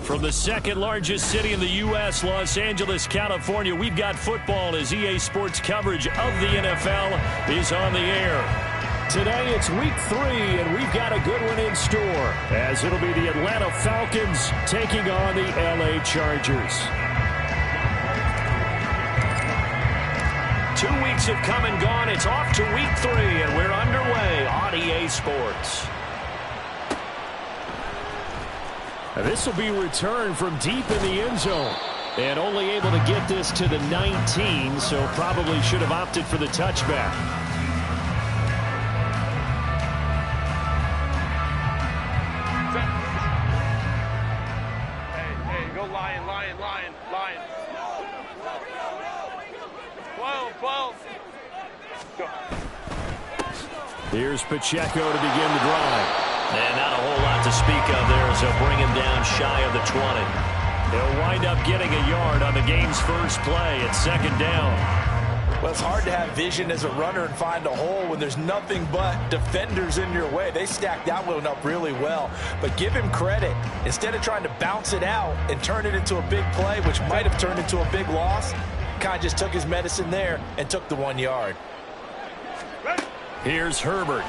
From the second largest city in the U.S., Los Angeles, California, we've got football as EA Sports coverage of the NFL is on the air. Today it's week 3, and we've got a good one in store, as it'll be the Atlanta Falcons taking on the L.A. Chargers. 2 weeks have come and gone. It's off to week 3, and we're underway on EA Sports. This will be returned from deep in the end zone. And only able to get this to the 19, so probably should have opted for the touchback. Hey, go lion. 12. Go. Here's Pacheco to begin the drive. And not a whole lot to speak of there as they'll bring him down shy of the 20. He'll wind up getting a yard on the game's first play at second down. Well, it's hard to have vision as a runner and find a hole when there's nothing but defenders in your way. They stacked that one up really well. But give him credit. Instead of trying to bounce it out and turn it into a big play, which might have turned into a big loss, kind of just took his medicine there and took the 1 yard. Here's Herbert.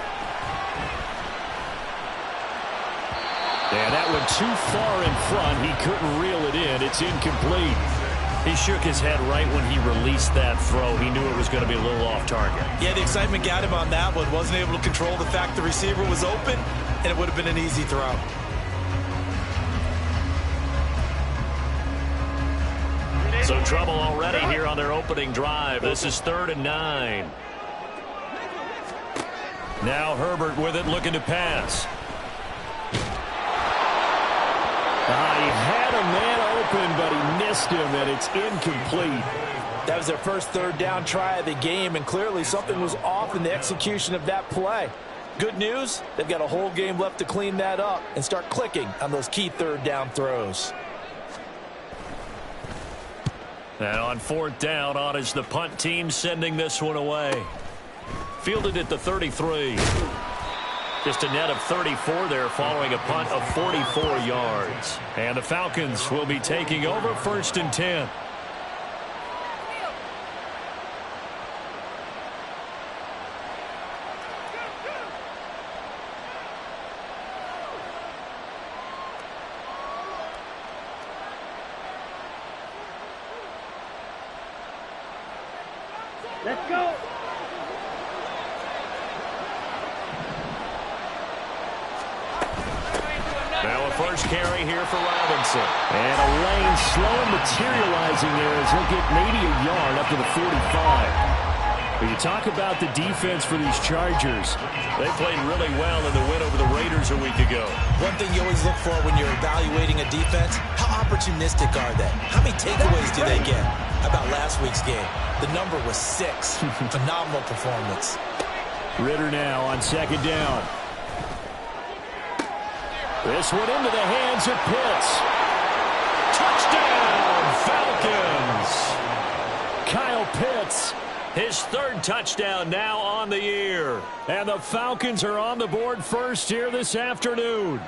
And that one too far in front. He couldn't reel it in. It's incomplete. He shook his head right when he released that throw. He knew it was going to be a little off target. Yeah, the excitement got him on that one. Wasn't able to control the fact the receiver was open, and it would have been an easy throw. So trouble already here on their opening drive. This is 3rd and 9. Now Herbert with it, looking to pass. He had a man open, but he missed him, and it's incomplete. That was their first 3rd down try of the game, and clearly something was off in the execution of that play. Good news, they've got a whole game left to clean that up and start clicking on those key 3rd down throws. And on 4th down, on is the punt team sending this one away. Fielded at the 33. Just a net of 34 there following a punt of 44 yards. And the Falcons will be taking over 1st and 10. Let's go. Now a first carry here for Robinson. And a lane slow materializing there as he'll get maybe a yard up to the 45. But you talk about the defense for these Chargers. They played really well in the win over the Raiders a week ago. One thing you always look for when you're evaluating a defense, how opportunistic are they? How many takeaways do they get? How about last week's game? The number was 6. Phenomenal performance. Ritter now on 2nd down. This one into the hands of Pitts. Touchdown, Falcons! Kyle Pitts, his 3rd touchdown now on the year. And the Falcons are on the board first here this afternoon.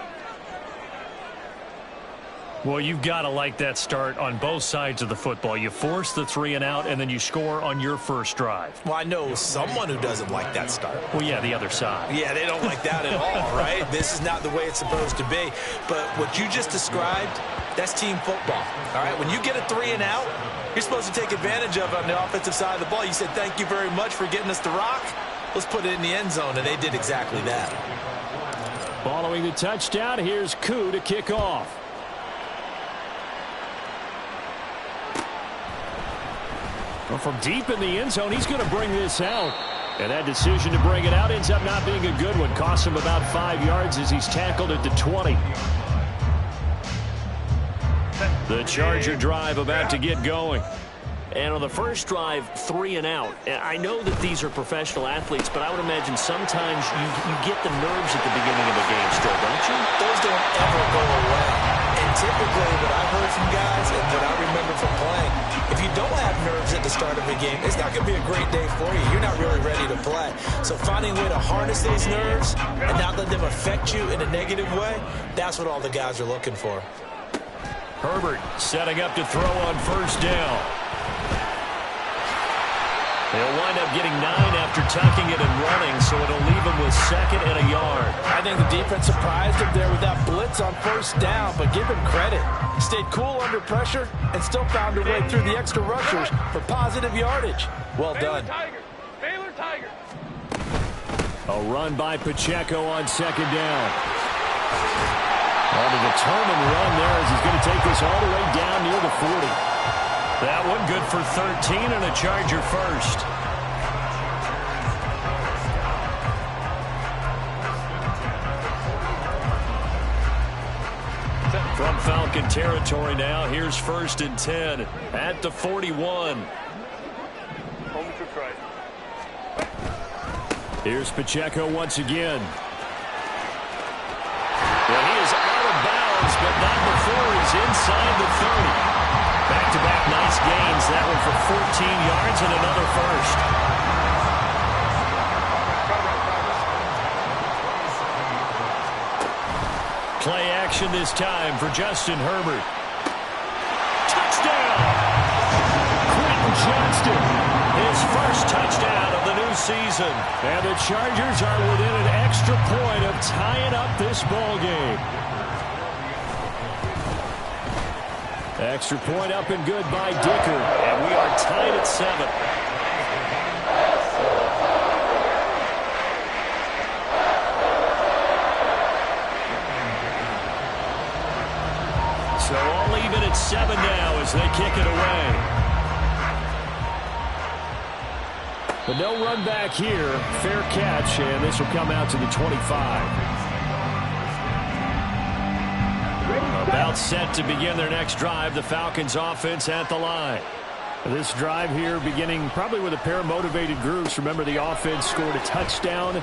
Well, you've got to like that start on both sides of the football. You force the 3 and out, and then you score on your first drive. Well, I know someone who doesn't like that start. Well, yeah, the other side. Yeah, they don't like that at all, right? This is not the way it's supposed to be. But what you just described, that's team football, all right? When you get a 3 and out, you're supposed to take advantage of it on the offensive side of the ball. You said, thank you very much for getting us the rock. Let's put it in the end zone, and they did exactly that. Following the touchdown, here's Koo to kick off. Well, from deep in the end zone, he's going to bring this out. And that decision to bring it out ends up not being a good one. Costs him about 5 yards as he's tackled at the 20. The Charger drive about to get going. And on the first drive, 3 and out. And I know that these are professional athletes, but I would imagine sometimes you get the nerves at the beginning of a game still, don't you? Those don't ever go away. And typically what I've heard from guys and what I remember from playing, if you don't have nerves at the start of a game, it's not going to be a great day for you. You're not really ready to play. So finding a way to harness those nerves and not let them affect you in a negative way, that's what all the guys are looking for. Herbert setting up to throw on first down. They'll wind up getting 9 after tucking it and running, so it'll leave him with 2nd and a yard. I think the defense surprised him there with that blitz on first down, but give him credit. Stayed cool under pressure and still found a way through the extra rushers for positive yardage. Well done. Baylor Tiger. A run by Pacheco on 2nd down. On a determined run there as he's going to take this all the way down near the 40. That one good for 13 and a Charger first. From Falcon territory now, here's 1st and 10 at the 41. Home to try. Here's Pacheco once again. Well, he is out of bounds, but not before he's inside the 30. Back-to-back nice gains. That one for 14 yards and another first. Play action this time for Justin Herbert. Touchdown! Quentin Johnston, his first touchdown of the new season. And the Chargers are within an extra point of tying up this ball game. Extra point up and good by Dicker. And we are tied at 7. So all even at 7 now as they kick it away. But no run back here. Fair catch, and this will come out to the 25. About set to begin their next drive. The Falcons offense at the line. This drive here beginning probably with a pair of motivated groups. Remember, the offense scored a touchdown.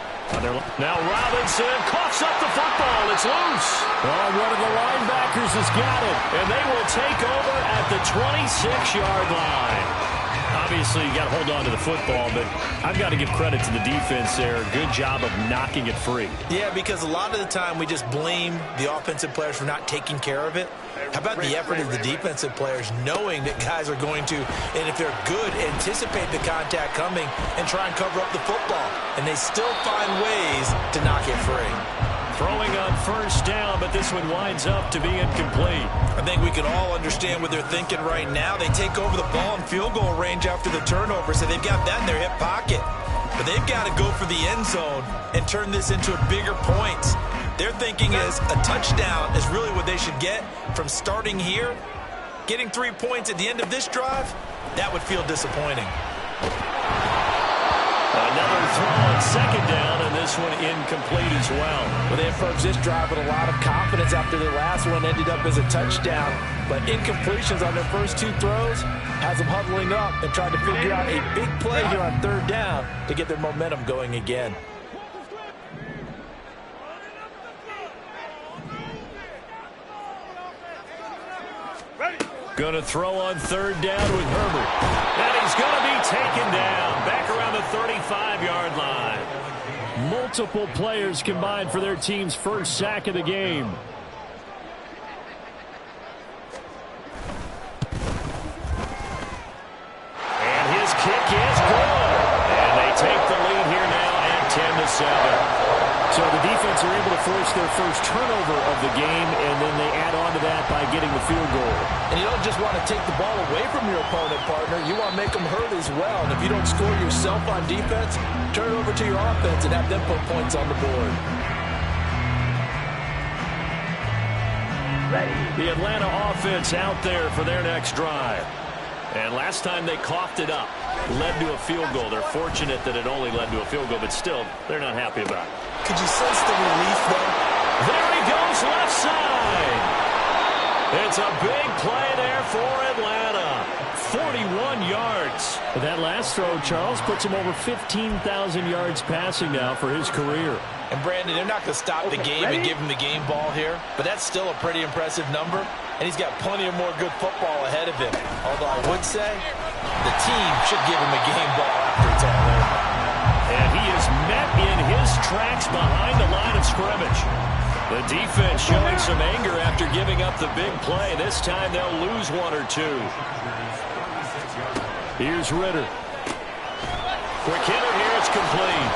Now Robinson coughs up the football. It's loose. Oh, one of the linebackers has got it. And they will take over at the 26-yard line. Obviously, you got to hold on to the football, but I've got to give credit to the defense there. Good job of knocking it free. Yeah, because a lot of the time we just blame the offensive players for not taking care of it. How about the effort of the defensive players knowing that guys are going to, and if they're good, anticipate the contact coming and try and cover up the football. And they still find ways to knock it free. Throwing on first down, but this one winds up to be incomplete. I think we can all understand what they're thinking right now. They take over the ball in field goal range after the turnover, so they've got that in their hip pocket. But they've got to go for the end zone and turn this into bigger points. Their thinking is a touchdown is really what they should get from starting here. Getting 3 points at the end of this drive, that would feel disappointing. Another throw on 2nd down, and this one incomplete as well. Well, they approached this drive with a lot of confidence after their last one ended up as a touchdown. But incompletions on their first 2 throws has them huddling up and trying to figure out a big play here on 3rd down to get their momentum going again. Going to throw on 3rd down with Herbert. And he's going to be taken down back around the 35-yard line. Multiple players combined for their team's first sack of the game. And his kick is good. And they take the lead here now at 10-7. So the defense are able to force their first turnover of the game, and then they add on to that by getting the field goal. And you don't just want to take the ball away from your opponent, partner. You want to make them hurt as well. And if you don't score yourself on defense, turn it over to your offense and have them put points on the board. The Atlanta offense out there for their next drive. And last time they coughed it up, led to a field goal. They're fortunate that it only led to a field goal, but still, they're not happy about it. Could you sense the relief, though? There he goes, left side. It's a big play there for Atlanta. 41 yards. That last throw, Charles, puts him over 15,000 yards passing now for his career. And Brandon, they're not going to stop the game and give him the game ball here, but that's still a pretty impressive number, and he's got plenty of more good football ahead of him. Although I would say the team should give him a game ball after it's all over. And he is met in his tracks behind the line of scrimmage. The defense showing some anger after giving up the big play. This time they'll lose one or two. Here's Ritter. Quick hitter here, it's complete.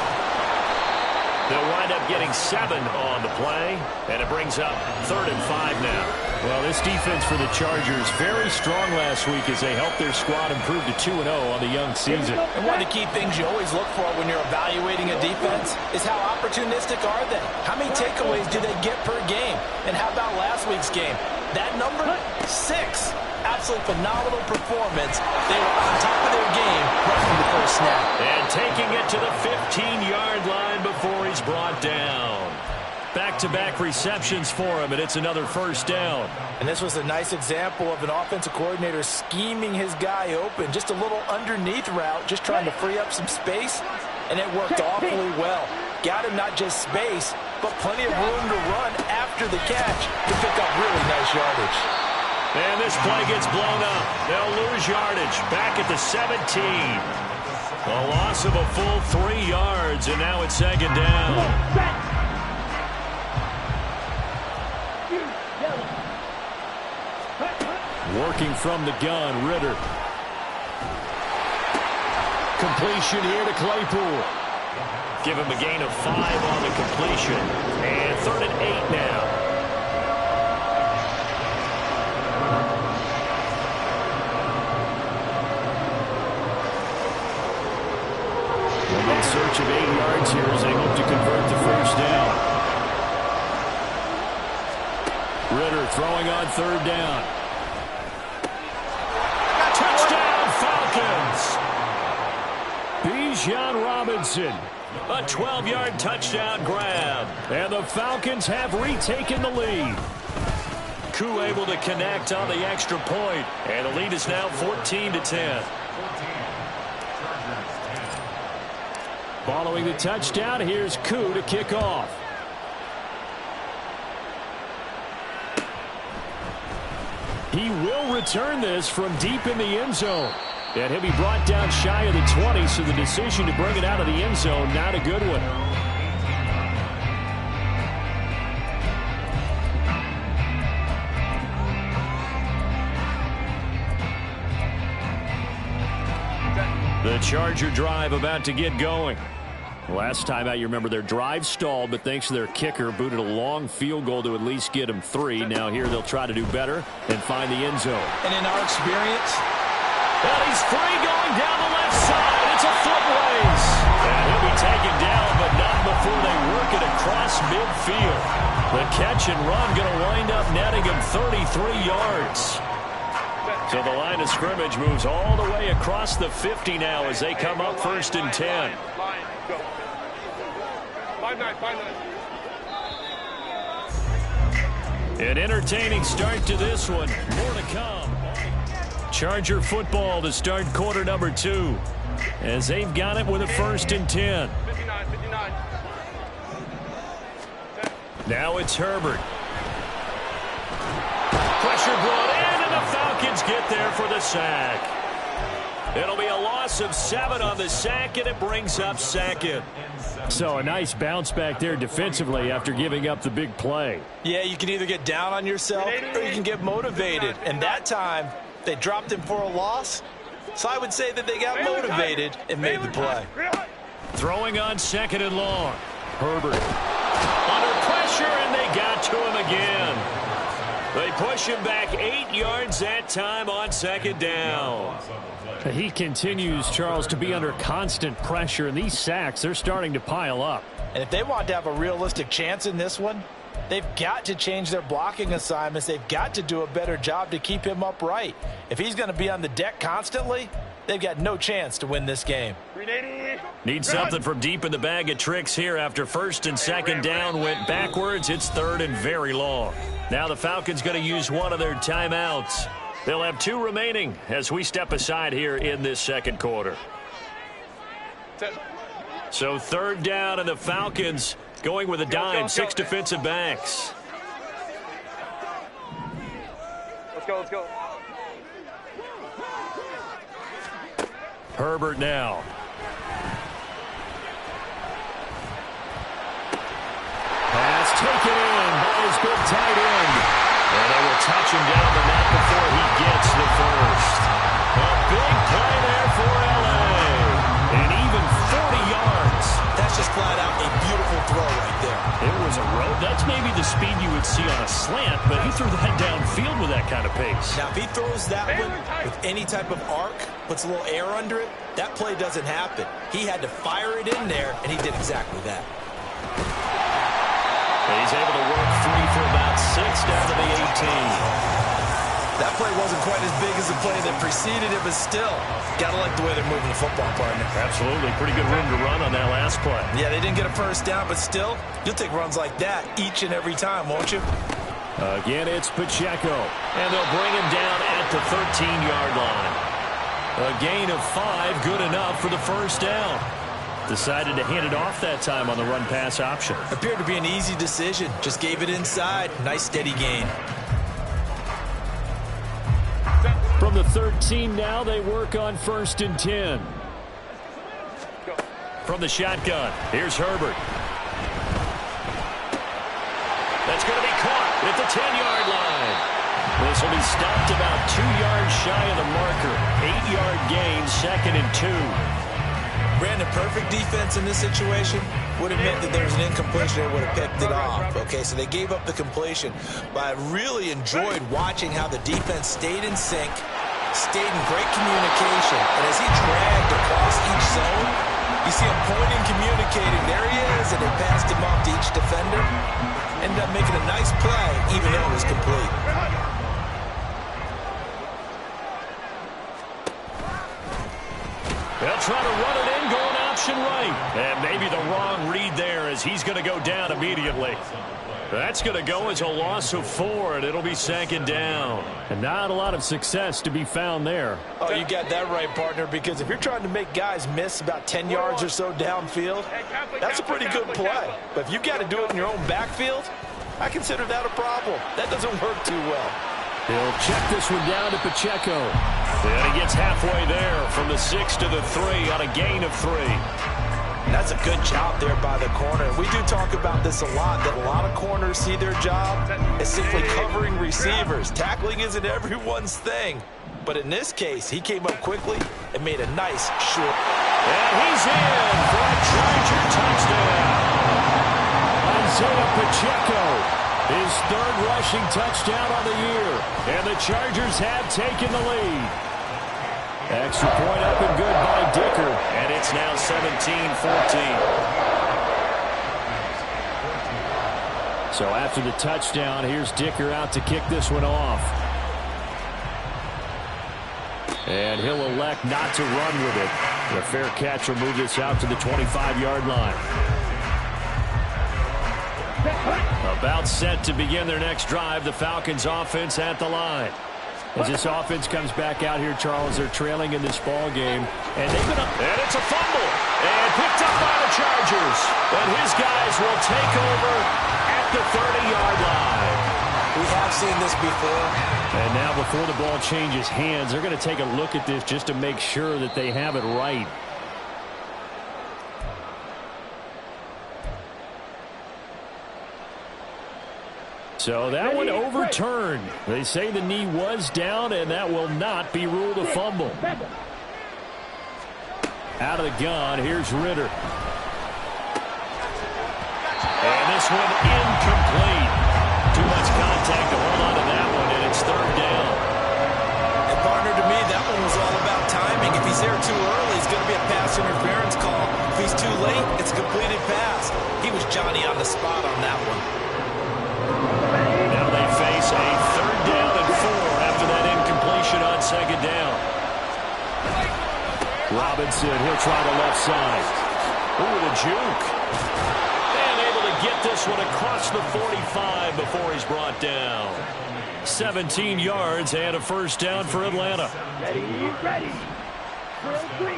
They'll wind up getting 7 on the play, and it brings up 3rd and 5 now. Well, this defense for the Chargers very strong last week as they helped their squad improve to 2-0 on the young season. And one of the key things you always look for when you're evaluating a defense is how opportunistic are they? How many takeaways do they get per game? And how about last week's game? That number, 6. Absolutely phenomenal performance. They were on top of their game right from the first snap. And taking it to the 15-yard line before he's brought down. Back-to-back receptions for him, and it's another first down. And this was a nice example of an offensive coordinator scheming his guy open. Just a little underneath route, just trying to free up some space, and it worked awfully well. Got him not just space, but plenty of room to run after the catch to pick up really nice yardage. And this play gets blown up. They'll lose yardage. Back at the 17. A loss of a full 3 yards, and now it's 2nd down. Working from the gun, Ritter. Completion here to Claypool. Give him a gain of 5 on the completion. And 3rd and 8 now. In search of 8 yards here as they hope to convert the first down. Ritter throwing on 3rd down. Touchdown Falcons! Bijan Robinson. A 12-yard touchdown grab. And the Falcons have retaken the lead. Koo able to connect on the extra point. And the lead is now 14-10. Following the touchdown, here's Koo to kick off. He will return this from deep in the end zone. And he'll be brought down shy of the 20, so the decision to bring it out of the end zone, not a good one. The Charger drive about to get going. Last time out, you remember their drive stalled, but thanks to their kicker, booted a long field goal to at least get them 3. Now here they'll try to do better and find the end zone. And in our experience, well, he's free going down the left side. It's a foot race. And he'll be taken down, but not before they work it across midfield. The catch and run going to wind up netting him 33 yards. So the line of scrimmage moves all the way across the 50 now as they come up 1st and 10. An entertaining start to this one. More to come. Charger football to start quarter number 2 as they've got it with a 1st and 10. 59. Now it's Herbert. Pressure brought in, and the Falcons get there for the sack. It'll be a loss of 7 on the sack, and it brings up 2nd. So a nice bounce back there defensively after giving up the big play. Yeah, you can either get down on yourself or you can get motivated. And that time, they dropped him for a loss. So I would say that they got motivated and made the play. Throwing on 2nd and long. Herbert under pressure, and they got to him again. They push him back 8 yards that time on 2nd down. He continues, Charles, to be under constant pressure, and these sacks, they're starting to pile up. And if they want to have a realistic chance in this one, they've got to change their blocking assignments. They've got to do a better job to keep him upright. If he's going to be on the deck constantly, they've got no chance to win this game. Need something from deep in the bag of tricks here after 1st and 2nd down went backwards. It's 3rd and very long. Now the Falcons going to use one of their timeouts. They'll have 2 remaining as we step aside here in this second quarter. So 3rd down, and the Falcons going with a dime, 6 defensive backs. Let's go, let's go. Herbert now. Pass taken in by his big tight end. And they will touch him down the mat before he gets the first. A big play there for L.A. And even 40 yards. That's just flat out a beautiful throw right there. It was a road. That's maybe the speed you would see on a slant, but he threw that downfield with that kind of pace. Now, if he throws that one with any type of arc, puts a little air under it, that play doesn't happen. He had to fire it in there, and he did exactly that. He's able to work 3 for about 6 down to the 18. That play wasn't quite as big as the play that preceded it, but still, got to like the way they're moving the football, partner. Absolutely. Pretty good room to run on that last play. Yeah, they didn't get a first down, but still, you'll take runs like that each and every time, won't you? Again, it's Pacheco. And they'll bring him down at the 13-yard line. A gain of 5, good enough for the first down. Decided to hand it off that time on the run-pass option. Appeared to be an easy decision. Just gave it inside. Nice, steady gain. From the 13 now, they work on 1st and 10. From the shotgun, here's Herbert. That's going to be caught at the 10-yard line. This will be stopped about 2 yards shy of the marker. 8-yard gain, 2nd and 2. Brandon, perfect defense in this situation would have meant that there was an incompletion. They would have picked it off. Okay, so they gave up the completion. But I really enjoyed watching how the defense stayed in sync, stayed in great communication. And as he dragged across each zone, you see him pointing, communicating. There he is, and they passed him off to each defender. Ended up making a nice play, even though it was complete. They'll try to run it in, going option right. And maybe the wrong read there as he's going to go down immediately. That's going to go as a loss of 4, and it'll be 2nd down. And not a lot of success to be found there. Oh, you got that right, partner, because if you're trying to make guys miss about 10 yards or so downfield, that's a pretty good play. But if you've got to do it in your own backfield, I consider that a problem. That doesn't work too well. He'll check this one down to Pacheco. And he gets halfway there from the 6 to the 3 on a gain of 3. That's a good job there by the corner. We do talk about this a lot, that a lot of corners see their job as simply covering receivers. Tackling isn't everyone's thing. But in this case, he came up quickly and made a nice short. And he's in for a Charger touchdown. Isaiah Pacheco, his 3rd rushing touchdown on the year. And the Chargers have taken the lead. Extra point up and good by Dicker. And it's now 17-14. So after the touchdown, here's Dicker out to kick this one off. And he'll elect not to run with it. The fair catch will move this out to the 25-yard line. About set to begin their next drive. The Falcons offense at the line. As this offense comes back out here, Charles, they're trailing in this ball game. And they've been up. And it's a fumble. And picked up by the Chargers. And his guys will take over at the 30-yard line. We have seen this before. And now before the ball changes hands, they're going to take a look at this just to make sure that they have it right. So that one overturned. They say the knee was down, and that will not be ruled a fumble. Out of the gun, here's Ritter. And this one incomplete. Too much contact to hold on to that one, and it's 3rd down. And partner, to me, that one was all about timing. If he's there too early, it's going to be a pass interference call. If he's too late, it's a completed pass. He was Johnny on the spot on that one. Now they face a 3rd down and 4 after that incompletion on 2nd down. Robinson, he'll try the left side. Ooh, the juke. And able to get get this one across the 45 before he's brought down. 17 yards and a first down for Atlanta. Ready. Drill 3.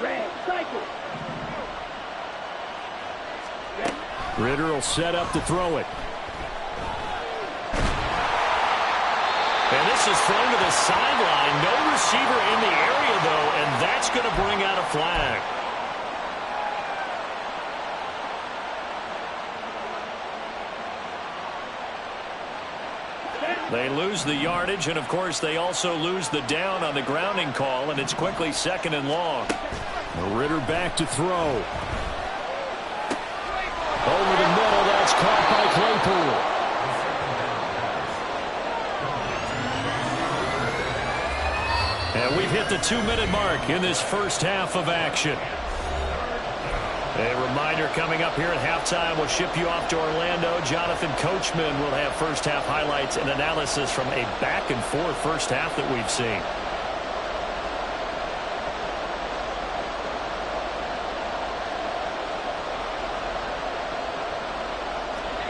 Red, cycle. Ritter will set up to throw it. And this is thrown to the sideline. No receiver in the area, though, and that's going to bring out a flag. They lose the yardage, and, of course, they also lose the down on the grounding call, and it's quickly 2nd and long. Ritter back to throw. Over the middle, that's caught by Claypool. And we've hit the 2-minute mark in this first half of action. A reminder coming up here at halftime, we'll ship you off to Orlando. Jonathan Coachman will have first half highlights and analysis from a back-and-forth first half that we've seen.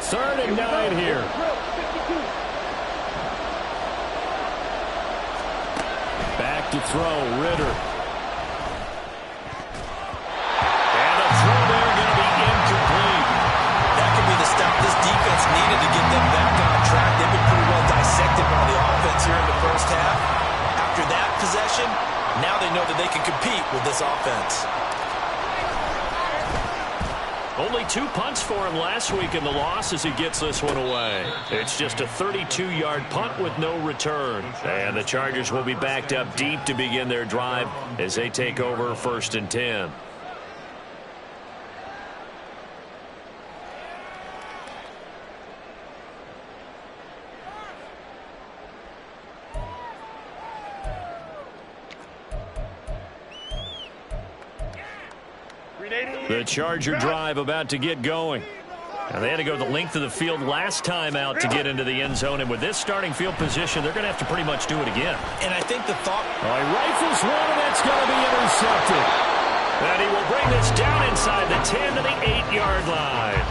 Third and 9 here. Back to throw, Ritter. And a throw there going to be incomplete. That could be the stop this defense needed to get them back on track. They've been pretty well dissected by the offense here in the first half. After that possession, now they know that they can compete with this offense. Only 2 punts for him last week in the loss as he gets this one away. It's just a 32-yard punt with no return. And the Chargers will be backed up deep to begin their drive as they take over 1st and 10. The Charger drive about to get going. And they had to go the length of the field last time out to get into the end zone. And with this starting field position, they're going to have to pretty much do it again. And I think the thought... He rifles one, and that's going to be intercepted. And he will bring this down inside the 10 to the 8-yard line.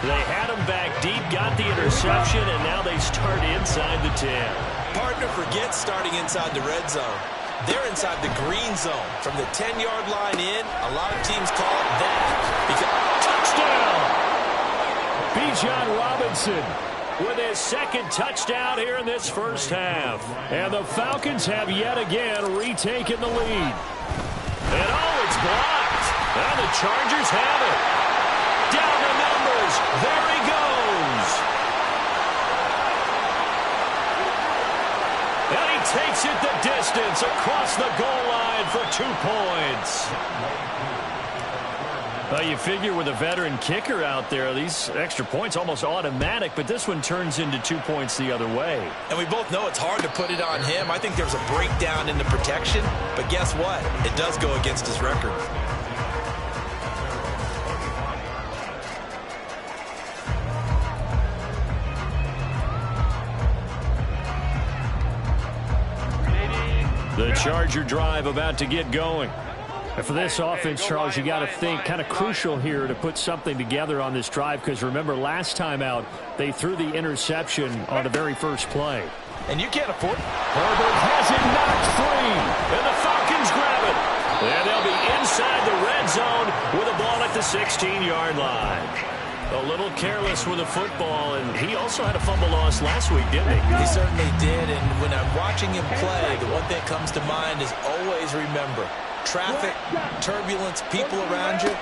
They had him back deep, got the interception, and now they start inside the 10. Partner forgets starting inside the red zone. They're inside the green zone. From the 10-yard line in, a lot of teams call it that. Touchdown! Bijan Robinson with his 2nd touchdown here in this first half. And the Falcons have yet again retaken the lead. And it's blocked. And the Chargers have it. Down the numbers. There he goes. And he takes it the distance across the goal line for 2 points. Well, you figure with a veteran kicker out there, these extra points almost automatic, but this one turns into 2 points the other way. And we both know it's hard to put it on him. I think there's a breakdown in the protection, but guess what? It does go against his record. The Charger drive about to get going. And for this offense, Charles, you got to think kind of crucial here to put something together on this drive, because remember last time out they threw the interception on the very first play. And you can't afford it. Herbert has it knocked free, and the Falcons grab it. And they'll be inside the red zone with a ball at the 16-yard line. A little careless with the football, and he also had a fumble loss last week, didn't he? He certainly did, and when I'm watching him play, the one thing that comes to mind is always remember, traffic, turbulence, people around you,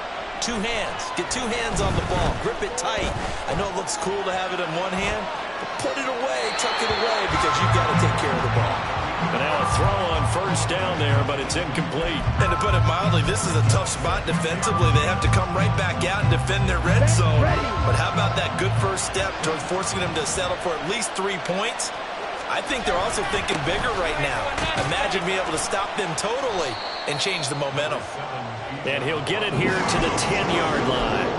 2 hands. Get 2 hands on the ball. Grip it tight. I know it looks cool to have it in one hand, but put it away, tuck it away, because you've got to take care of the ball. And now a throw on first down there, but it's incomplete. And to put it mildly, this is a tough spot defensively. They have to come right back out and defend their red zone. But how about that good first step towards forcing them to settle for at least 3 points? I think they're also thinking bigger right now. Imagine being able to stop them totally and change the momentum. And he'll get it here to the 10-yard line.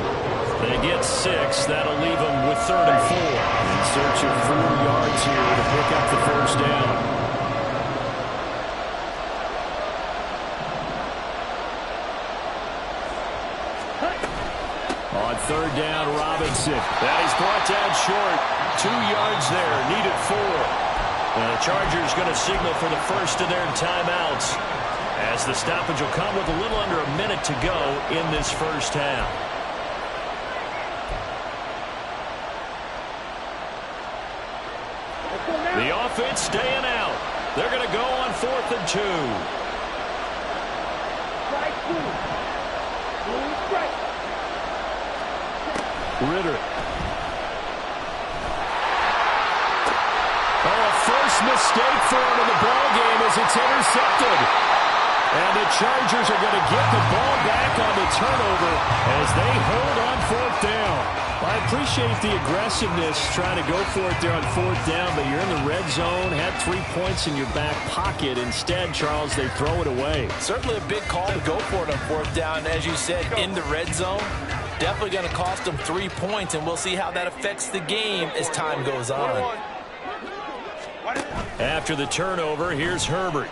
They get 6. That'll leave them with 3rd and 4. In search of 4 yards here to pick up the first down. On third down, Robinson. That is brought down short. 2 yards there, needed 4. And the Chargers going to signal for the first of their timeouts, as the stoppage will come with a little under a minute to go in this first half. The offense staying out. They're going to go on 4th and 2. Strike 2. Blue strike. Ritter. Oh, a first mistake for him in the ball game as it's intercepted. And the Chargers are going to get the ball back on the turnover as they hold on 4th down. I appreciate the aggressiveness trying to go for it there on 4th down, but you're in the red zone, had 3 points in your back pocket. Instead, Charles, they throw it away. Certainly a big call to go for it on 4th down. As you said, in the red zone, definitely going to cost them 3 points, and we'll see how that affects the game as time goes on. After the turnover, here's Herbert.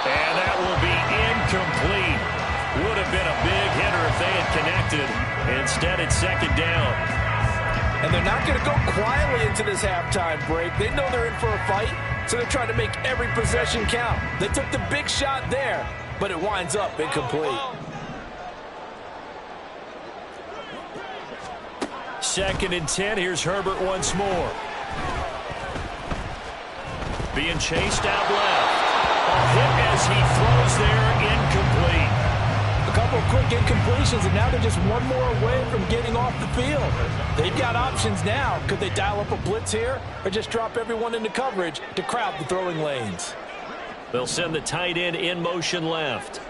And that will be incomplete. Would have been a big hitter if they had connected. Instead, it's 2nd down. And they're not going to go quietly into this halftime break. They know they're in for a fight, so they're trying to make every possession count. They took the big shot there, but it winds up incomplete. 2nd and 10. Here's Herbert once more. Being chased out left. A hit as he throws there, incomplete. A couple of quick incompletions, and now they're just one more away from getting off the field. They've got options now. Could they dial up a blitz here or just drop everyone into coverage to crowd the throwing lanes? They'll send the tight end in motion left.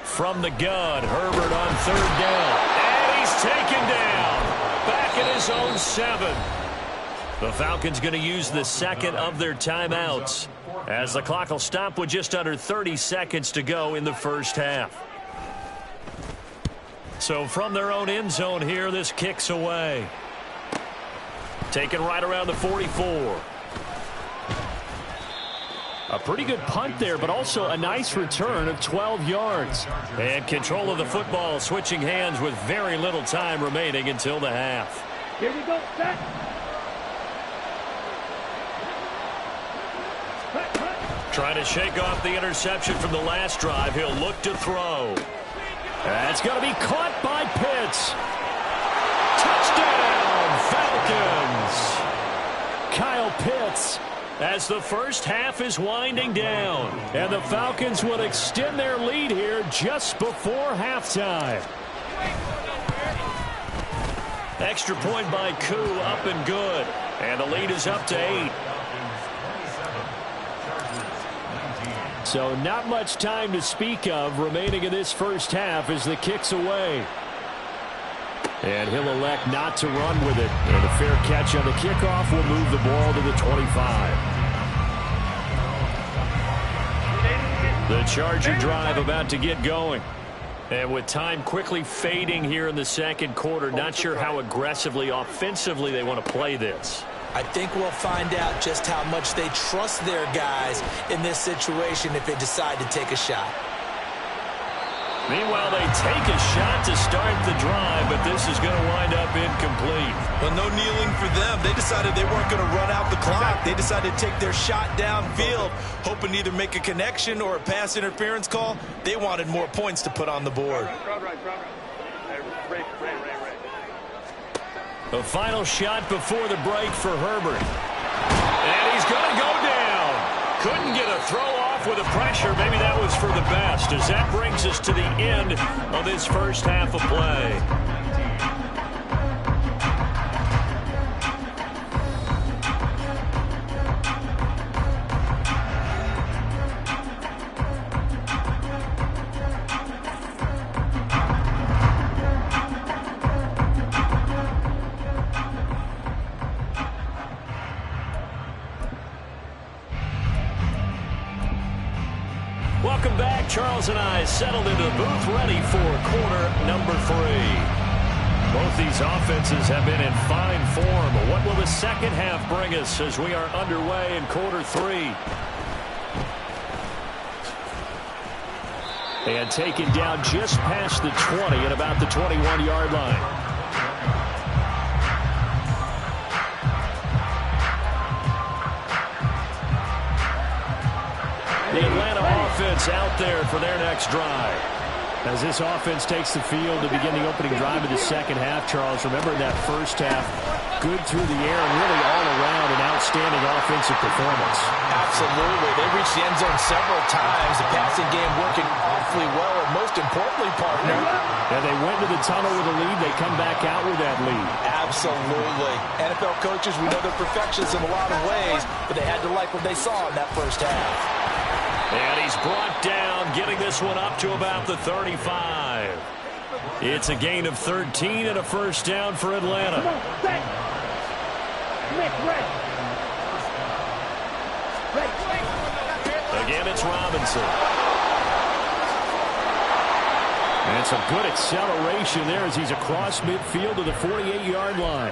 From the gun, Herbert on 3rd down. And he's taken down. Back at his own 7. The Falcons going to use the 2nd of their timeouts, as the clock will stop with just under 30 seconds to go in the first half. So from their own end zone here, this kicks away. Taken right around the 44. A pretty good punt there, but also a nice return of 12 yards. And control of the football switching hands with very little time remaining until the half. Here we go, set. Trying to shake off the interception from the last drive. He'll look to throw. That's going to be caught by Pitts. Touchdown, Falcons. Kyle Pitts, as the first half is winding down. And the Falcons will extend their lead here just before halftime. Extra point by Koo, up and good. And the lead is up to 8. So not much time to speak of remaining in this first half as the kick's away. And he'll elect not to run with it. And a fair catch on the kickoff will move the ball to the 25. The Charger drive about to get going. And with time quickly fading here in the 2nd quarter, not sure how aggressively, offensively they want to play this. I think we'll find out just how much they trust their guys in this situation if they decide to take a shot. Meanwhile, they take a shot to start the drive, but this is going to wind up incomplete. Well, no kneeling for them. They decided they weren't going to run out the clock. They decided to take their shot downfield, hoping to either make a connection or a pass interference call. They wanted more points to put on the board. A final shot before the break for Herbert. And he's going to go down. Couldn't get a throw off with the pressure. Maybe that was for the best, as that brings us to the end of this first half of play. Welcome back. Charles and I settled into the booth, ready for quarter number 3. Both these offenses have been in fine form. What will the second half bring us as we are underway in quarter 3? And taken down just past the 20 at about the 21-yard line. The Atlanta offense out there for their next drive. As this offense takes the field to begin the opening drive of the second half, Charles, remember in that first half, good through the air and really all around an outstanding offensive performance. Absolutely. They reached the end zone several times. The passing game working awfully well, and most importantly, partner. And they went to the tunnel with a lead. They come back out with that lead. Absolutely. NFL coaches, we know they're perfectionists in a lot of ways, but they had to like what they saw in that first half. And he's brought down, getting this one up to about the 35. It's a gain of 13 and a first down for Atlanta. Come on, set. Nick, ready. Again, it's Robinson. And some good acceleration there as he's across midfield to the 48-yard line.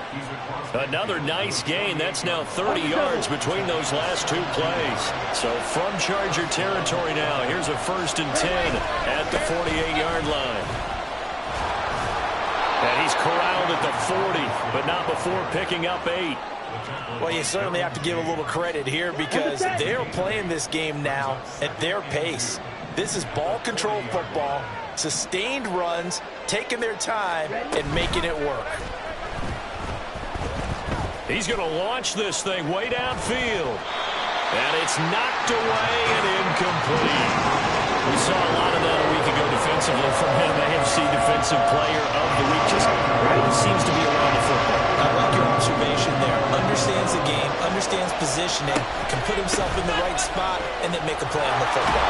Another nice gain. That's now 30 yards between those last two plays. So from Charger territory now, here's a 1st and 10 at the 48-yard line. And he's corralled at the 40, but not before picking up 8. Well, you certainly have to give a little credit here because they're playing this game now at their pace. This is ball control football, sustained runs, taking their time, and making it work. He's going to launch this thing way downfield. And it's knocked away and incomplete. We saw a lot of that a week ago defensively from him. AFC Defensive Player of the Week. Just always seems to be around the football. I like your observation there. Understands the game, understands positioning, can put himself in the right spot, and then make a play on the football.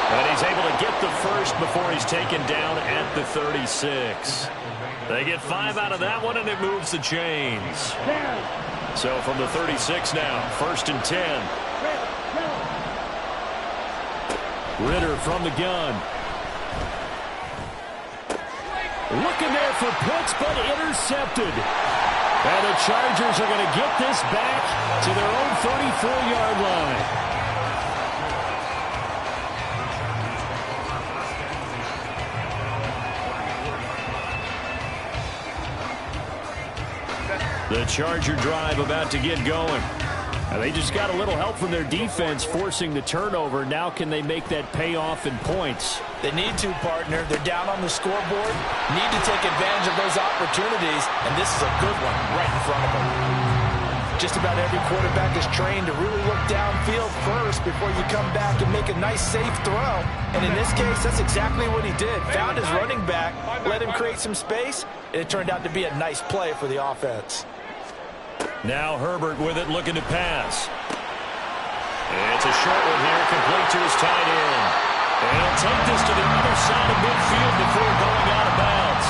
And he's able to get the first before he's taken down at the 36. They get 5 out of that one, and it moves the chains. So from the 36 now, 1st and 10. Ritter from the gun. Looking there for Pitts, but intercepted. And the Chargers are going to get this back to their own 34-yard line. The Charger drive about to get going. And they just got a little help from their defense forcing the turnover. Now can they make that pay off in points? They need to, partner. They're down on the scoreboard. Need to take advantage of those opportunities. And this is a good one right in front of them. Just about every quarterback is trained to really look downfield first before you come back and make a nice, safe throw. And in this case, that's exactly what he did. Found his running back, let him create some space, and it turned out to be a nice play for the offense. Now Herbert with it, looking to pass. It's a short one here, complete to his tight end. And he'll take this to the other side of midfield before going out of bounds.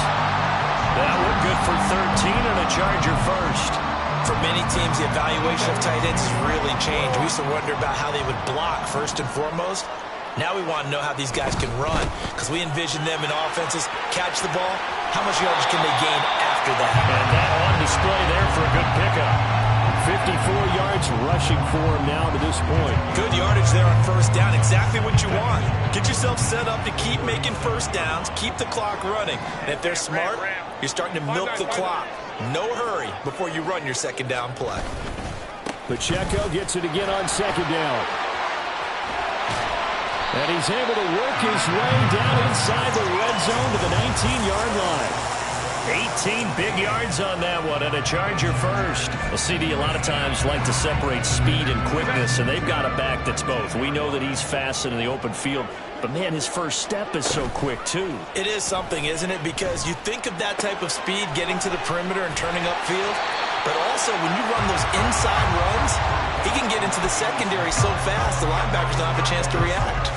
That one good for 13 and a Charger first. For many teams, the evaluation of tight ends has really changed. We used to wonder about how they would block first and foremost. Now we want to know how these guys can run because we envision them in offenses catch the ball. How much yardage can they gain after that? And that on display there for a good pickup. 54 yards rushing for him now to this point. Good yardage there on first down. Exactly what you want. Get yourself set up to keep making first downs, keep the clock running. And if they're smart, you're starting to milk the clock. No hurry before you run your second down play. Pacheco gets it again on second down. And he's able to work his way down inside the red zone to the 19-yard line. 18 big yards on that one, and a Charger first. Well, CD, a lot of times like to separate speed and quickness, and they've got a back that's both. We know that he's fast in the open field, but, man, his first step is so quick, too. It is something, isn't it? Because you think of that type of speed getting to the perimeter and turning upfield, but also when you run those inside runs, he can get into the secondary so fast the linebackers don't have a chance to react.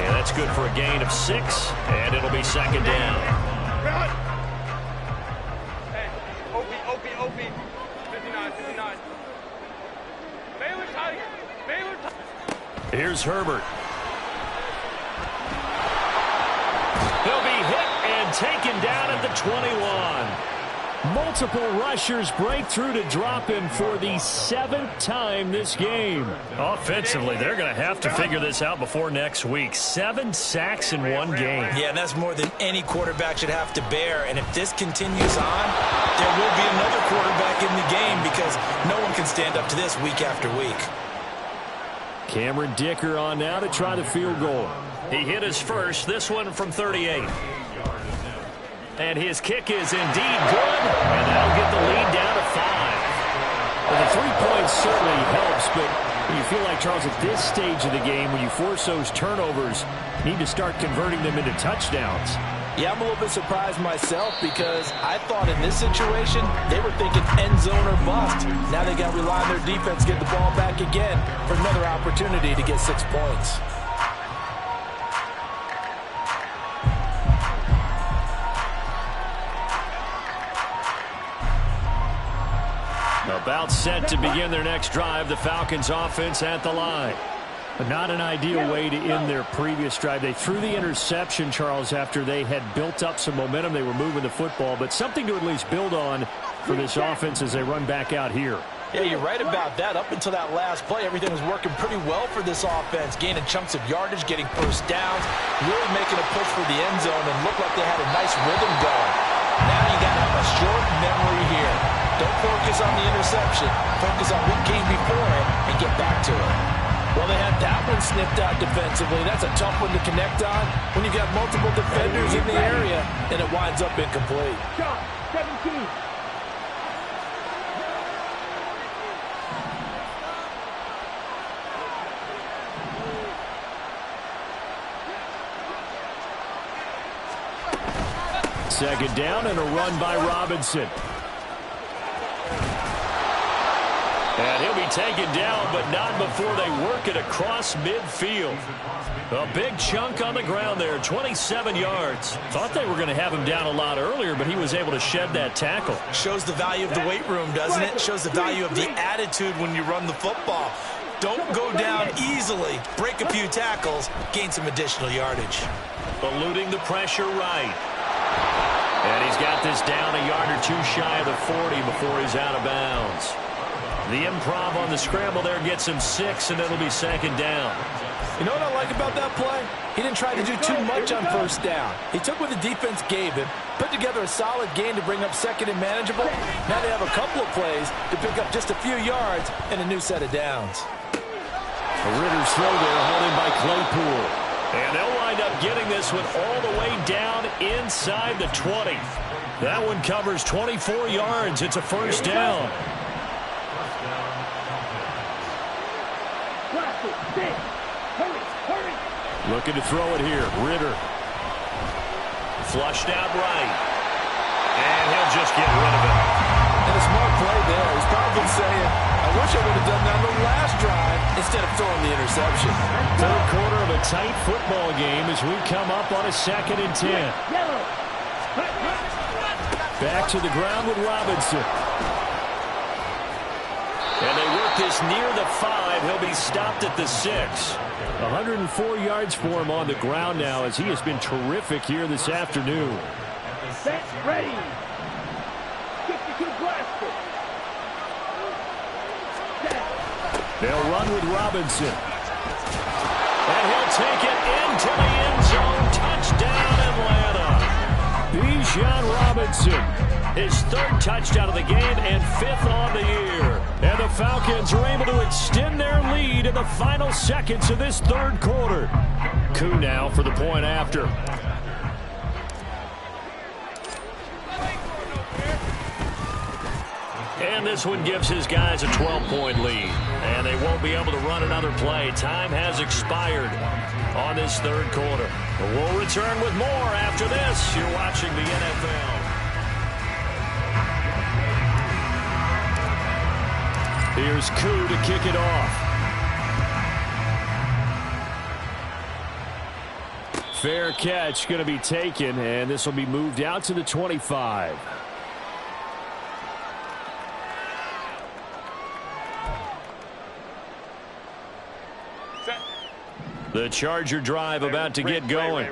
And that's good for a gain of 6, and it'll be second down. Hey, OP, 59. Baylor Tiger. Here's Herbert. He'll be hit and taken down at the 21. Multiple rushers break through to drop him for the 7th time this game. Offensively, they're going to have to figure this out before next week. 7 sacks in one game. Yeah, and that's more than any quarterback should have to bear. And if this continues on, there will be another quarterback in the game because no one can stand up to this week after week. Cameron Dicker on now to try the field goal. He hit his first, this one from 38. And his kick is indeed good, and that'll get the lead down to 5. Well, the 3 points certainly helps, but you feel like, Charles, at this stage of the game, when you force those turnovers, you need to start converting them into touchdowns. Yeah, I'm a little bit surprised myself because I thought in this situation they were thinking end zone or bust. Now they got to rely on their defense to get the ball back again for another opportunity to get 6 points. About set to begin their next drive, the Falcons offense at the line. But not an ideal way to end their previous drive. They threw the interception, Charles, after they had built up some momentum. They were moving the football, but something to at least build on for this offense as they run back out here. Yeah, you're right about that. Up until that last play, everything was working pretty well for this offense, gaining chunks of yardage, getting first downs, really making a push for the end zone, and looked like they had a nice rhythm going. Now you got to have a short memory here. Don't focus on the interception. Focus on what came before it and get back to it. Well, they had that one snipped out defensively. That's a tough one to connect on when you got multiple defenders in the area, and it winds up incomplete. Shot, 17. Second down and a run by Robinson. And he'll be taken down, but not before they work it across midfield. A big chunk on the ground there, 27 yards. Thought they were going to have him down a lot earlier, but he was able to shed that tackle. Shows the value of the weight room, doesn't it? Shows the value of the attitude when you run the football. Don't go down easily. Break a few tackles, gain some additional yardage. Eluding the pressure right. And he's got this down a yard or two shy of the 40 before he's out of bounds. The improv on the scramble there gets him 6, and it'll be second down. You know what I like about that play? He didn't try to do too much on first down. He took what the defense gave him, put together a solid gain to bring up second and manageable. Now they have a couple of plays to pick up just a few yards and a new set of downs. A Ritter's throw there, held in by Claypool. And they'll wind up getting this one all the way down inside the 20. That one covers 24 yards. It's a first down. Looking to throw it here. Ritter. Flushed out right. And he'll just get rid of it. And a smart play there. He's probably saying, I wish I would have done that on the last drive instead of throwing the interception. Third quarter of a tight football game as we come up on a 2nd and 10. Back to the ground with Robinson. And they work this near the 5. He'll be stopped at the 6. 104 yards for him on the ground now as he has been terrific here this afternoon. Set, ready. 52 blaster. They'll run with Robinson. And he'll take it into the end zone. Touchdown, Atlanta. Bijan Robinson. His 3rd touchdown of the game and 5th on the year. And the Falcons are able to extend their lead in the final seconds of this 3rd quarter. Koo now for the point after. And this one gives his guys a 12-point lead. And they won't be able to run another play. Time has expired on this 3rd quarter. We'll return with more after this. You're watching the NFL. Here's Koo to kick it off. Fair catch going to be taken, and this will be moved out to the 25. The Charger drive about to get going.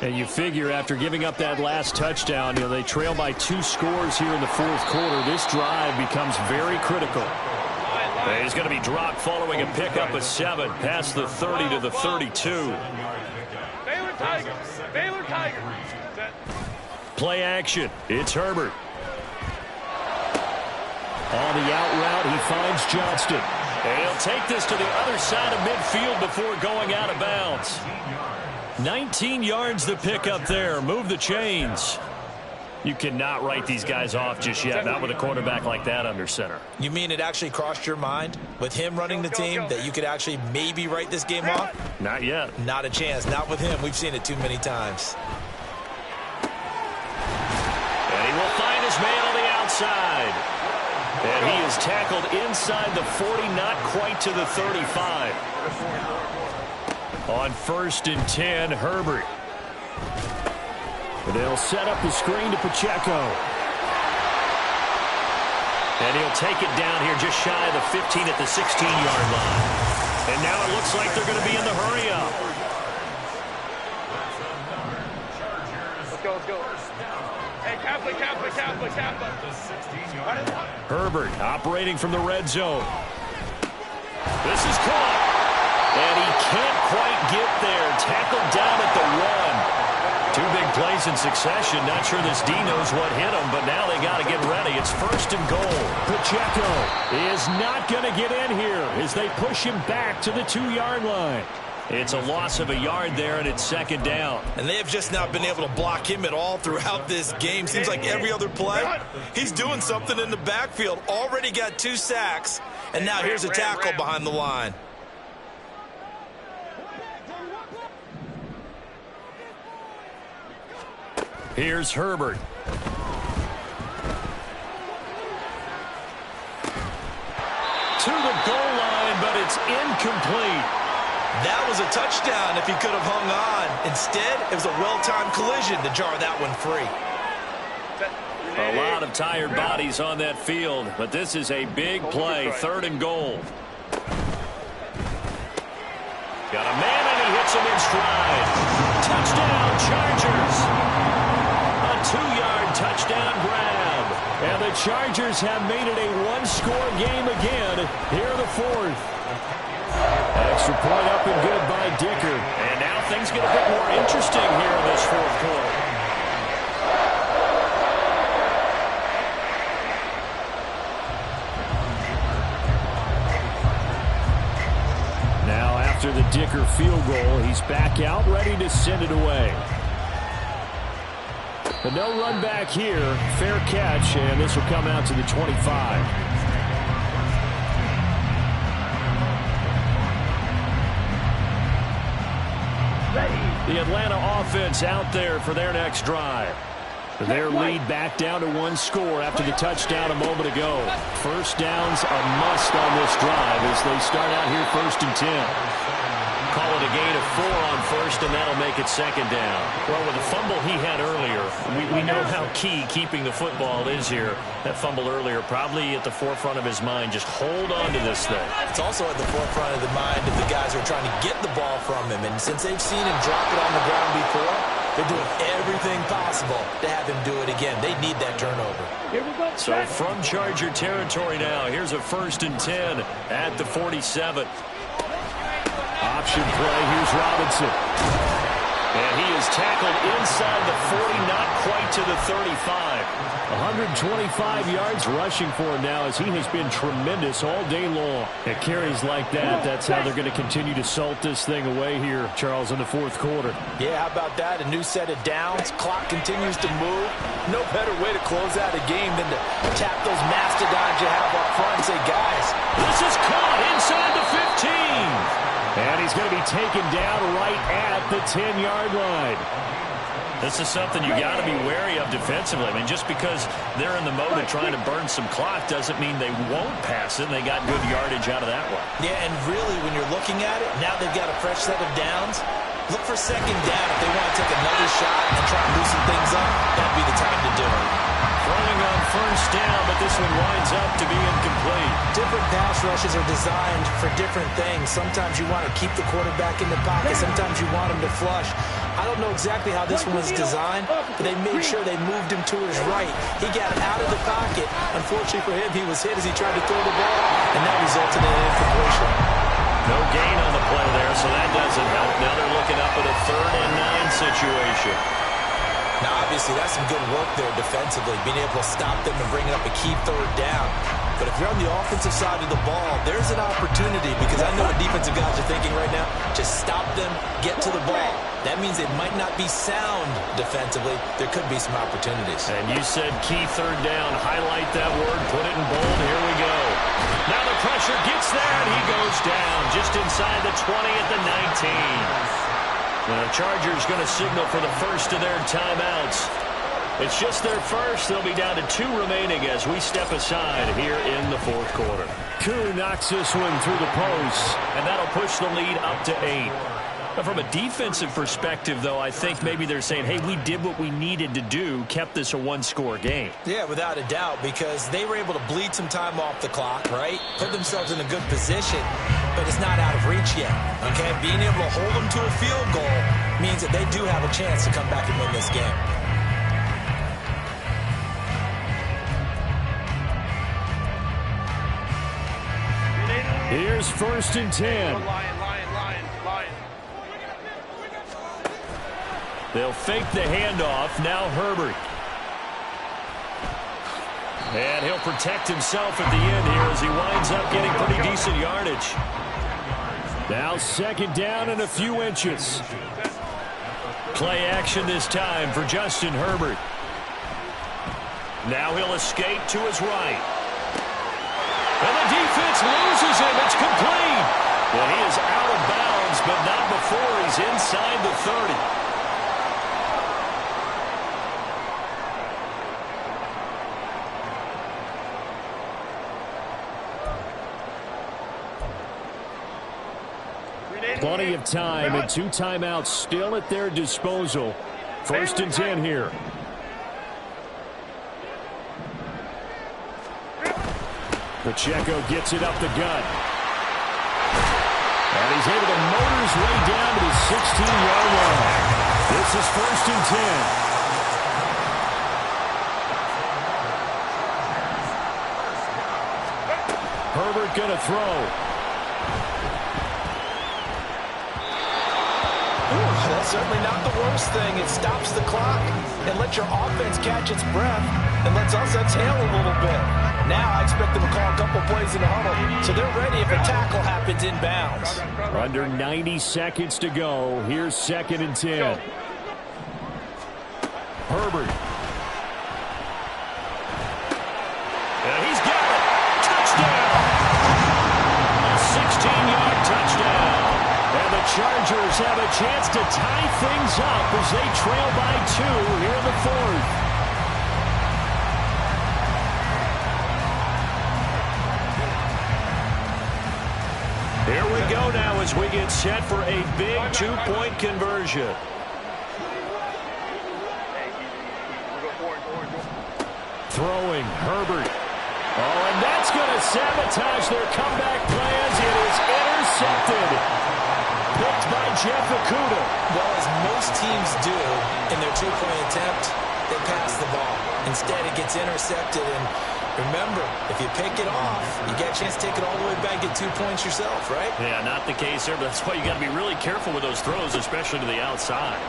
And you figure after giving up that last touchdown, they trail by 2 scores here in the fourth quarter. This drive becomes very critical. He's going to be dropped following a pickup of 7 past the 30 to the 32. Baylor Tigers. Baylor Tigers. Play action. It's Herbert. On the out route, he finds Johnston. And he'll take this to the other side of midfield before going out of bounds. 19 yards the pickup there. Move the chains. You cannot write these guys off just yet, not with a quarterback like that under center. You mean it actually crossed your mind with him running the team that you could actually maybe write this game off? Not yet. Not a chance. Not with him. We've seen it too many times. And he will find his man on the outside. And he is tackled inside the 40, not quite to the 35. On 1st and 10, Herbert. They'll set up the screen to Pacheco. And he'll take it down here just shy of the 15 at the 16-yard line. And now it looks like they're going to be in the hurry-up. Let's go, let's go. Hey, Kappa. Herbert operating from the red zone. This is caught. And he can't quite get there. Tackled down at the 1. 2 big plays in succession. Not sure this D knows what hit him, but now they got to get ready. It's 1st and goal. Pacheco is not going to get in here as they push him back to the 2-yard line. It's a loss of a yard there, and it's 2nd down. And they have just not been able to block him at all throughout this game. Seems like every other play, he's doing something in the backfield. Already got 2 sacks, and now here's a tackle behind the line. Here's Herbert. To the goal line, but it's incomplete. That was a touchdown if he could have hung on. Instead, it was a well-timed collision to jar that one free. A lot of tired bodies on that field, but this is a big play. 3rd and goal. Got a man, and he hits him in stride. Touchdown, Chargers. A 2-yard touchdown grab. And the Chargers have made it a 1-score game again here in the 4th. Extra point up and good by Dicker. And now things get a bit more interesting here in this 4th quarter. Now after the Dicker field goal, he's back out, ready to send it away. But no run back here. Fair catch, and this will come out to the 25. The Atlanta offense out there for their next drive. Their lead back down to 1 score after the touchdown a moment ago. 1st down's a must on this drive as they start out here 1st and 10. Call it a gain of 4 on 1st, and that'll make it 2nd down. Well, with the fumble he had earlier, we know how key keeping the football is here. That fumble earlier probably at the forefront of his mind. Just hold on to this thing. It's also at the forefront of the mind of the guys who are trying to get the ball from him. And since they've seen him drop it on the ground before, they're doing everything possible to have him do it again. They need that turnover. Here we go. So from Charger territory now, here's a 1st and 10 at the 47. Option play, here's Robinson. And he is tackled inside the 40, not quite to the 35. 125 yards rushing for him now as he has been tremendous all day long. At carries like that, that's how they're going to continue to salt this thing away here, Charles, in the 4th quarter. Yeah, how about that? A new set of downs. Clock continues to move. No better way to close out a game than to tap those mastodons you have up front and say, guys, this is caught inside the 15. And he's going to be taken down right at the 10-yard line. This is something you got to be wary of defensively. I mean, just because they're in the mode of trying to burn some clock doesn't mean they won't pass it. They got good yardage out of that one. Yeah, and really, when you're looking at it, now they've got a fresh set of downs. Look for 2nd down if they want to take another shot and try and loosen things up. That'd be the time to do it. Throwing on first down, but this one winds up to be incomplete. Different pass rushes are designed for different things. Sometimes you want to keep the quarterback in the pocket. Sometimes you want him to flush. I don't know exactly how this one was designed, but they made sure they moved him to his right. He got out of the pocket. Unfortunately for him, he was hit as he tried to throw the ball, and that resulted in an incompletion. No gain on the play there, so that doesn't help. Now they're looking up at a 3rd and 9 situation. Now, obviously, that's some good work there defensively, being able to stop them and bring up a key 3rd down. But if you're on the offensive side of the ball, there's an opportunity, because I know what defensive guys are thinking right now. Just stop them, get to the ball. That means they might not be sound defensively. There could be some opportunities. And you said key 3rd down. Highlight that word. Put it in bold. Here we go. Now the pressure gets there, and he goes down just inside the 20 at the 19. The Chargers going to signal for the first of their timeouts. It's just their first. They'll be down to 2 remaining as we step aside here in the 4th quarter. Koo knocks this one through the post, and that'll push the lead up to 8. Now, from a defensive perspective, though, I think maybe they're saying, hey, we did what we needed to do, kept this a 1-score game. Yeah, without a doubt, because they were able to bleed some time off the clock, right? Put themselves in a good position, but it's not out of reach yet, okay? Being able to hold them to a field goal means that they do have a chance to come back and win this game. Here's 1st and 10. Lion. They'll fake the handoff. Now Herbert. And he'll protect himself at the end here as he winds up getting pretty decent yardage. Now 2nd down and a few inches. Play action this time for Justin Herbert. Now he'll escape to his right. And the defense loses him. It's complete. Well, he is out of bounds, but not before he's inside the 30. Plenty of time and 2 timeouts still at their disposal. 1st and 10 here. Pacheco gets it up the gut. And he's able to motor his way down to the 16-yard line. This is 1st and 10. Herbert going to throw. That's certainly not the worst thing. It stops the clock and lets your offense catch its breath and lets us exhale a little bit. Now I expect them to call a couple plays in the huddle, so they're ready if a tackle happens inbounds. Under 90 seconds to go. Here's 2nd and 10. Herbert. And he's got it. Touchdown. A 16-yard touchdown. And the Chargers have a chance to tie things up as they trail by 2 here in the 4th. Here we go now as we get set for a big 2-point conversion. Throwing, Herbert. Oh, and that's going to sabotage their comeback plans. It is intercepted. Picked by Jeff Okudah. Well, as most teams do in their 2-point attempt, they pass the ball. Instead, it gets intercepted. And remember, if you pick it off, you get a chance to take it all the way back, get 2 points yourself, right? Yeah, not the case there, but that's why you got to be really careful with those throws, especially to the outside.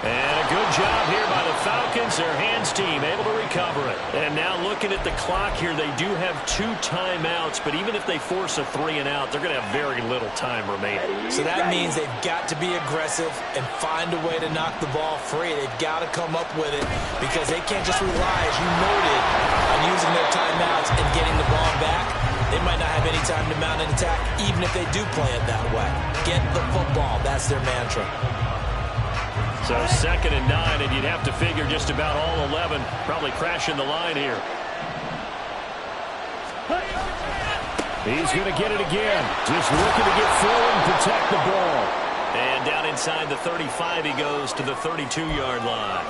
And a good job here by the Falcons. Their hands team able to recover it. And now looking at the clock here, they do have 2 timeouts, but even if they force a 3 and out, they're going to have very little time remaining. So that means they've got to be aggressive and find a way to knock the ball free. They've got to come up with it because they can't just rely, as you noted, on using their timeouts and getting the ball back. They might not have any time to mount an attack, even if they do play it that way. Get the football. That's their mantra. So 2nd and 9, and you'd have to figure just about all 11 probably crashing the line here. He's going to get it again. Just looking to get forward and protect the ball. And down inside the 35, he goes to the 32-yard line.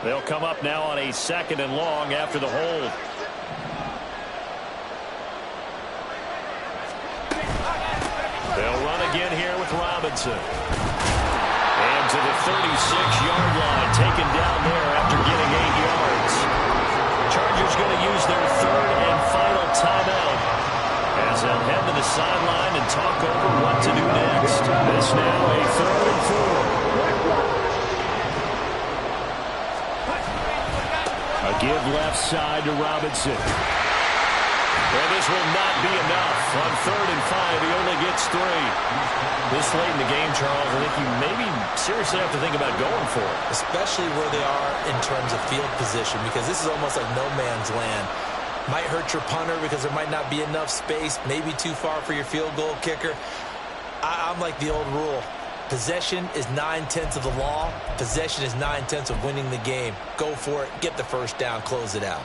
They'll come up now on a 2nd and long after the hold. They'll run again here with Robinson. And to the 36-yard line, taken down there after getting 8 yards. Chargers going to use their 3rd and final timeout as they'll head to the sideline and talk over what to do next. This now a 3rd and 4. A give left side to Robinson. Well, this will not be enough. On 3rd and 5, he only gets 3. This late in the game, Charles, I think you maybe seriously have to think about going for it. Especially where they are in terms of field position, because this is almost like no man's land. Might hurt your punter because there might not be enough space, maybe too far for your field goal kicker. I'm like the old rule. Possession is 9/10 of the law. Possession is 9/10 of winning the game. Go for it. Get the first down. Close it out.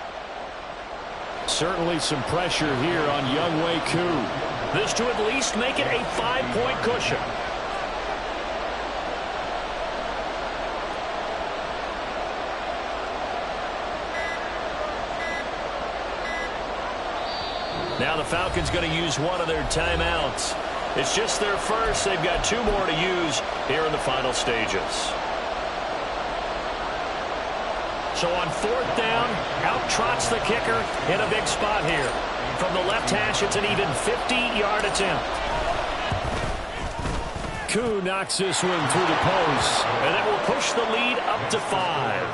Certainly some pressure here on wk3. This to at least make it a 5-point cushion. Now the Falcons going to use one of their timeouts. It's just their first. They've got 2 more to use here in the final stages. So on 4th down, out trots the kicker in a big spot here. From the left hash, it's an even 50-yard attempt. Koo knocks this one through the post, and it will push the lead up to 5.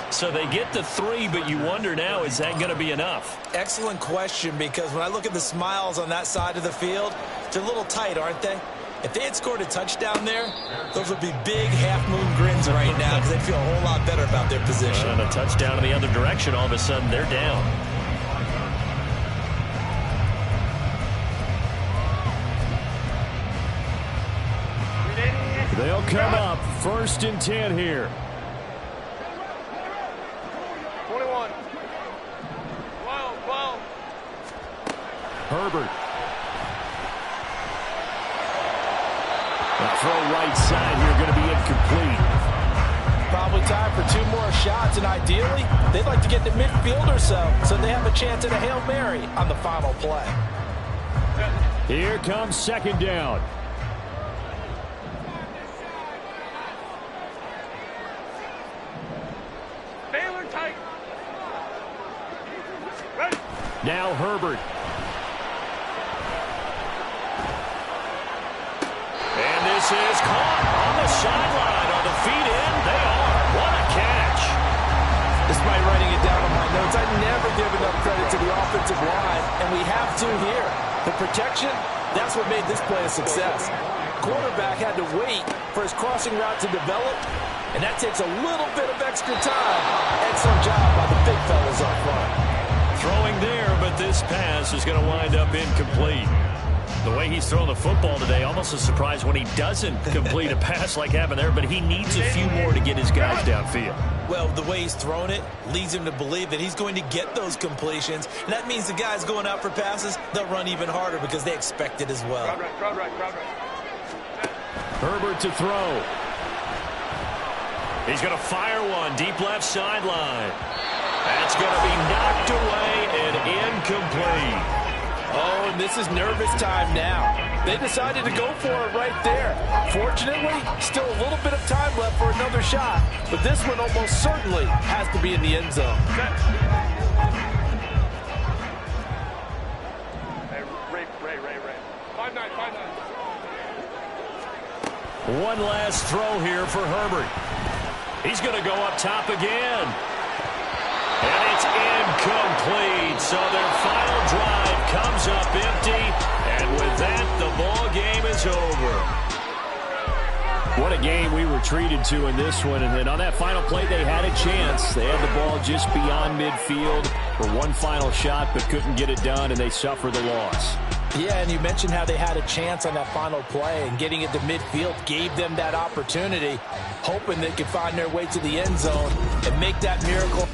So they get to 3, but you wonder now, is that going to be enough? Excellent question, because when I look at the smiles on that side of the field, they're a little tight, aren't they? If they had scored a touchdown there, those would be big half-moon grins right now because they'd feel a whole lot better about their position. And a touchdown in the other direction, all of a sudden they're down. They'll come up 1st and 10 here. 21. 12. Herbert. The throw right side here going to be incomplete. Probably time for 2 more shots, and ideally, they'd like to get to midfield or so they have a chance at a Hail Mary on the final play. Here comes 2nd down. Baylor tight. Ready. Now Herbert. This is caught on the sideline on the feet in. They are. What a catch. Despite writing it down on my notes, I never give enough credit to the offensive line, and we have to here. The protection, that's what made this play a success. Quarterback had to wait for his crossing route to develop, and that takes a little bit of extra time. Excellent job by the big fellas up front. Throwing there, but this pass is going to wind up incomplete. The way he's throwing the football today, almost a surprise when he doesn't complete a pass like happened there, but he needs a few more to get his guys downfield. Well, the way he's thrown it leads him to believe that he's going to get those completions. And that means the guys going out for passes, they'll run even harder because they expect it as well. Crowd right. Herbert to throw. He's going to fire one deep left sideline. That's going to be knocked away and incomplete. Oh, and this is nervous time now. They decided to go for it right there. Fortunately, still a little bit of time left for another shot, but this one almost certainly has to be in the end zone. Hey, Ray. 5-9. One last throw here for Herbert. He's going to go up top again. And it's incomplete. So their final drive comes up empty. And with that, the ball game is over. What a game we were treated to in this one. And then on that final play, they had a chance. They had the ball just beyond midfield for one final shot, but couldn't get it done, and they suffer the loss. Yeah, and you mentioned how they had a chance on that final play, and getting it to midfield gave them that opportunity, hoping they could find their way to the end zone and make that miracle.